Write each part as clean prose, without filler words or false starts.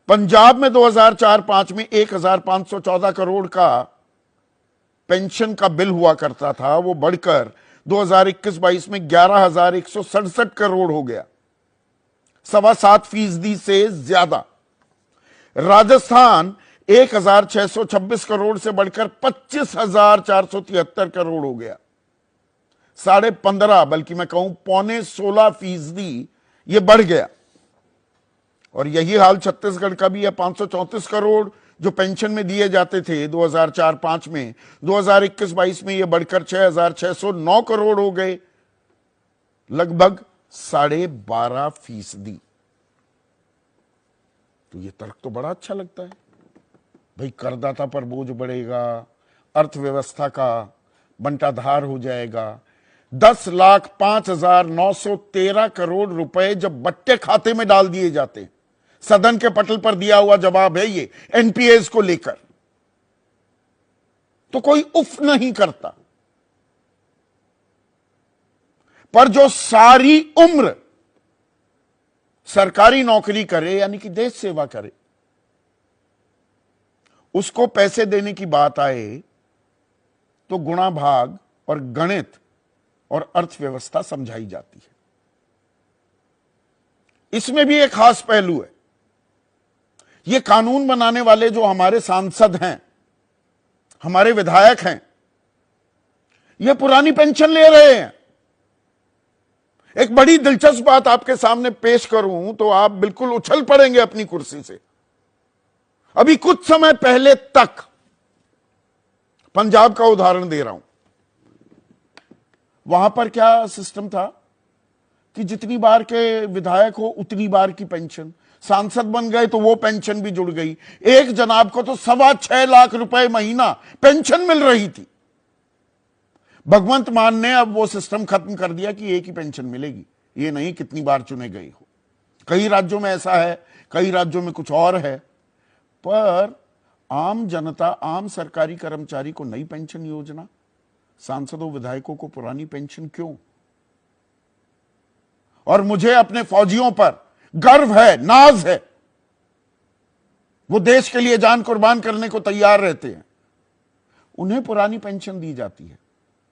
पंजाब में 2004-5 में 1514 करोड़ का पेंशन का बिल हुआ करता था, वो बढ़कर 2021-22 में 11,167 करोड़ हो गया, 7.25% से ज्यादा। राजस्थान 1,626 करोड़ से बढ़कर 25,473 करोड़ हो गया, 15.5 बल्कि मैं कहूं 15.25% ये बढ़ गया। और यही हाल छत्तीसगढ़ का भी है। 534 करोड़ जो पेंशन में दिए जाते थे 2004-5 में, 2021-22 में ये बढ़कर 6,609 करोड़ हो गए, लगभग 12.5%। तो ये तर्क तो बड़ा अच्छा लगता है भाई, करदाता पर बोझ बढ़ेगा, अर्थव्यवस्था का बंटाधार हो जाएगा। 10,05,913 करोड़ रुपए जब बट्टे खाते में डाल दिए जाते, सदन के पटल पर दिया हुआ जवाब है ये एनपीएस को लेकर, तो कोई उफ नहीं करता। पर जो सारी उम्र सरकारी नौकरी करे यानी कि देश सेवा करे, उसको पैसे देने की बात आए तो गुणा भाग और गणित और अर्थव्यवस्था समझाई जाती है। इसमें भी एक खास पहलू है। ये कानून बनाने वाले जो हमारे सांसद हैं, हमारे विधायक हैं, ये पुरानी पेंशन ले रहे हैं। एक बड़ी दिलचस्प बात आपके सामने पेश करूं तो आप बिल्कुल उछल पड़ेंगे अपनी कुर्सी से। अभी कुछ समय पहले तक, पंजाब का उदाहरण दे रहा हूं, वहां पर क्या सिस्टम था कि जितनी बार के विधायक हो उतनी बार की पेंशन, सांसद बन गए तो वो पेंशन भी जुड़ गई। एक जनाब को तो 6.25 लाख रुपए महीना पेंशन मिल रही थी। भगवंत मान ने अब वो सिस्टम खत्म कर दिया कि एक ही पेंशन मिलेगी, ये नहीं कितनी बार चुने गए हो। कई राज्यों में ऐसा है, कई राज्यों में कुछ और है। पर आम जनता, आम सरकारी कर्मचारी को नई पेंशन योजना, सांसदों विधायकों को पुरानी पेंशन क्यों? और मुझे अपने फौजियों पर गर्व है, नाज है। वो देश के लिए जान कुर्बान करने को तैयार रहते हैं, उन्हें पुरानी पेंशन दी जाती है।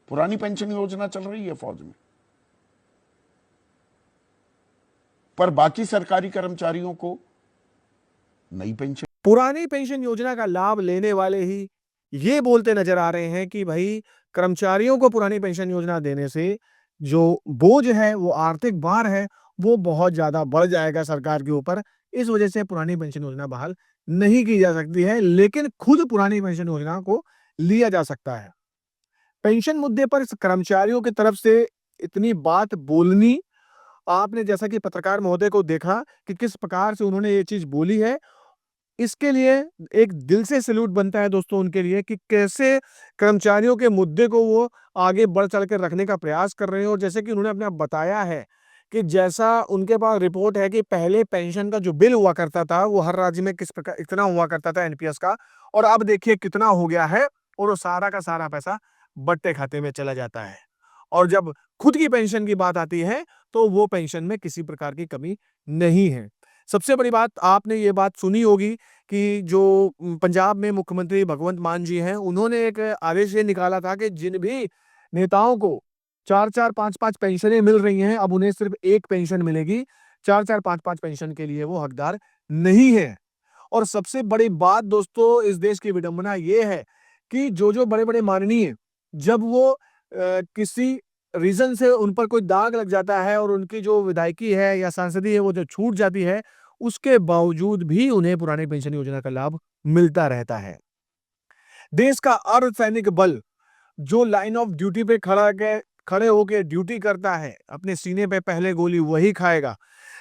पुरानी पेंशन योजना चल रही है फौज में, पर बाकी सरकारी कर्मचारियों को नई पेंशन। पुरानी पेंशन योजना का लाभ लेने वाले ही ये बोलते नजर आ रहे हैं कि भाई कर्मचारियों को पुरानी पेंशन योजना देने से जो बोझ है, वो आर्थिक भार है, वो बहुत ज्यादा बढ़ जाएगा सरकार के ऊपर। इस वजह से पुरानी पेंशन योजना बहाल नहीं की जा सकती है, लेकिन खुद पुरानी पेंशन योजना को लिया जा सकता है। पेंशन मुद्दे पर कर्मचारियों की तरफ से इतनी बात बोलनी, आपने जैसा कि पत्रकार महोदय को देखा कि किस प्रकार से उन्होंने ये चीज बोली है, इसके लिए एक दिल से सैल्यूट बनता है दोस्तों उनके लिए कि कैसे कर्मचारियों के मुद्दे को वो आगे बढ़ चढ़ कर रखने का प्रयास कर रहे हैं। और जैसे कि उन्होंने अपने आप बताया है कि जैसा उनके पास रिपोर्ट है कि पहले पेंशन का जो बिल हुआ करता था वो हर राज्य में किस प्रकार इतना हुआ करता था एनपीएस का, और अब देखिए कितना हो गया है, और वो सारा का सारा पैसा बट्टे खाते में चला जाता है। और जब खुद की पेंशन की बात आती है तो वो पेंशन में किसी प्रकार की कमी नहीं है। सबसे बड़ी बात, आपने ये बात सुनी होगी कि जो पंजाब में मुख्यमंत्री भगवंत मान जी हैं, उन्होंने एक आदेश ये निकाला था कि जिन भी नेताओं को 4-4, 5-5 पेंशनें मिल रही हैं, अब उन्हें सिर्फ एक पेंशन मिलेगी। 4-4, 5-5 पेंशन के लिए वो हकदार नहीं है। और सबसे बड़ी बात दोस्तों, इस देश की विडंबना ये है कि जो बड़े-बड़े माननीय, जब वो किसी रीजन से उन पर कोई दाग लग जाता है और उनकी जो विधायकी है या सांसदी है वो जो छूट जाती है, उसके बावजूद भी उन्हें पुरानी पेंशन योजना का लाभ मिलता रहता है। देश का अर्धसैनिक बल जो लाइन ऑफ ड्यूटी पे खड़े होके ड्यूटी करता है, अपने सीने पे पहले गोली वही खाएगा,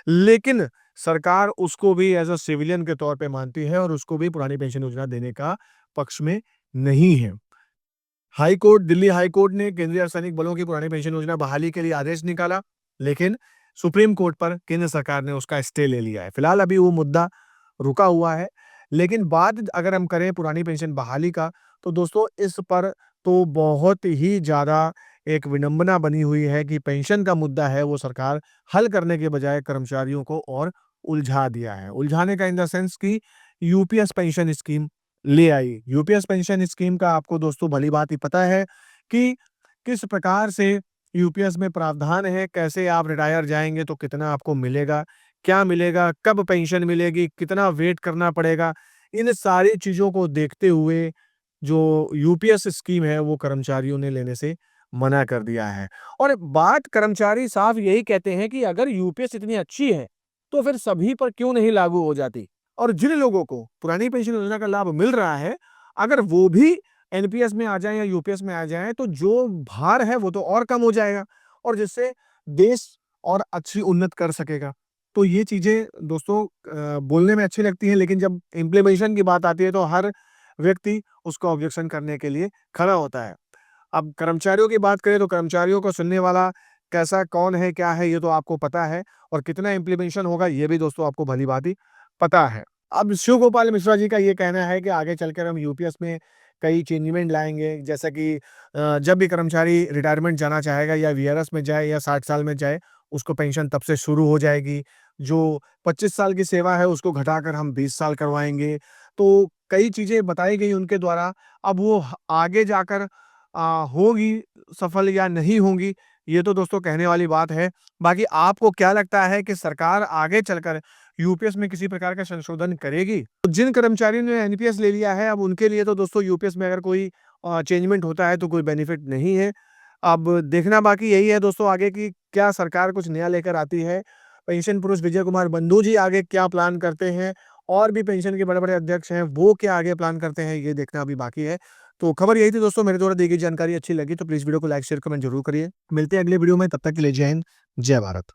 लेकिन सरकार उसको भी एज अ सिविलियन के तौर पे मानती है और उसको भी पुरानी पेंशन योजना देने का पक्ष में नहीं है। High court, Delhi high court ने केंद्रीय अर्धसैनिक बलों की पुरानी पेंशन योजना बहाली के लिए आदेश निकाला, लेकिन सुप्रीम कोर्ट पर केंद्र सरकार ने उसका स्टे ले लिया है। फिलहाल अभी वो मुद्दा रुका हुआ है, लेकिन बात अगर हम करें पुरानी पेंशन बहाली का, तो दोस्तों इस पर तो बहुत ही ज़्यादा एक विडंबना बनी हुई है कि पेंशन का मुद्दा है वो सरकार हल करने के बजाय कर्मचारियों को और उलझा दिया है। उलझाने का इन द सेंस कि यूपीएस पेंशन स्कीम ले आई। यूपीएस पेंशन स्कीम का आपको दोस्तों भली-भांति पता है कि किस प्रकार से यूपीएस में प्रावधान है, कैसे आप रिटायर जाएँगे तो कितना आपको मिलेगा, क्या मिलेगा, कब पेंशन मिलेगी, कितना वेट करना पड़ेगा। इन सारी चीज़ों को देखते हुए जो यूपीएस स्कीम है वो कर्मचारियों ने लेने से मना कर दिया है। और बात कर्मचारी साफ यही कहते हैं कि अगर यूपीएस इतनी अच्छी है, तो फिर सभी पर क्यों नहीं लागू हो जाती? और जिन लोगों को पुरानी पेंशन योजना का लाभ मिल रहा है, अगर वो भी एनपीएस में आ जाएँ या यूपीएस में आ जाएँ, तो जो भार है वो तो और कम हो जाएगा और जिससे देश और अच्छी उन्नत कर सकेगा। तो ये चीज़ें दोस्तों बोलने में अच्छी लगती हैं, लेकिन जब इम्प्लीमेंटेशन की बात आती है तो हर व्यक्ति उसको ऑब्जेक्शन करने के लिए खड़ा होता है। अब कर्मचारियों की बात करें तो कर्मचारियों को सुनने वाला कैसा कौन है, क्या है, ये तो आपको पता है और कितना इम्प्लीमेंटेशन होगा ये भी दोस्तों आपको भली-भांति पता है। अब शिव गोपाल मिश्रा जी का ये कहना है कि आगे चलकर हम यूपीएस में कई चेंजमेंट लाएँगे, जैसा कि जब भी कर्मचारी रिटायरमेंट जाना चाहेगा या वीआरएस में जाए या 60 साल में जाए, उसको पेंशन तब से शुरू हो जाएगी। जो 25 साल की सेवा है उसको घटाकर हम 20 साल करवाएँगे। तो कई चीज़ें बताई गई उनके द्वारा। अब वो आगे जाकर होगी सफल या नहीं होंगी, ये तो दोस्तों कहने वाली बात है। बाकी आपको क्या लगता है कि सरकार आगे चलकर यूपीएस में किसी प्रकार का संशोधन करेगी? तो जिन कर्मचारियों ने एनपीएस ले लिया है, अब उनके लिए तो दोस्तों यूपीएस में अगर कोई चेंजमेंट होता है तो कोई बेनिफिट नहीं है। अब देखना बाकी यही है दोस्तों आगे कि क्या सरकार कुछ नया लेकर आती है। पेंशन पुरुष विजय कुमार बंधु जी आगे क्या प्लान करते हैं और भी पेंशन के बड़े-बड़े अध्यक्ष हैं, वो क्या आगे प्लान करते हैं, ये देखना अभी बाकी है। तो खबर यही थी दोस्तों, मेरे द्वारा दी गई जानकारी अच्छी लगी तो प्लीज़ वीडियो को लाइक, शेयर, कमेंट ज़रूर करिए। मिलते हैं अगले वीडियो में, तब तक के लिए जय हिंद, जय भारत।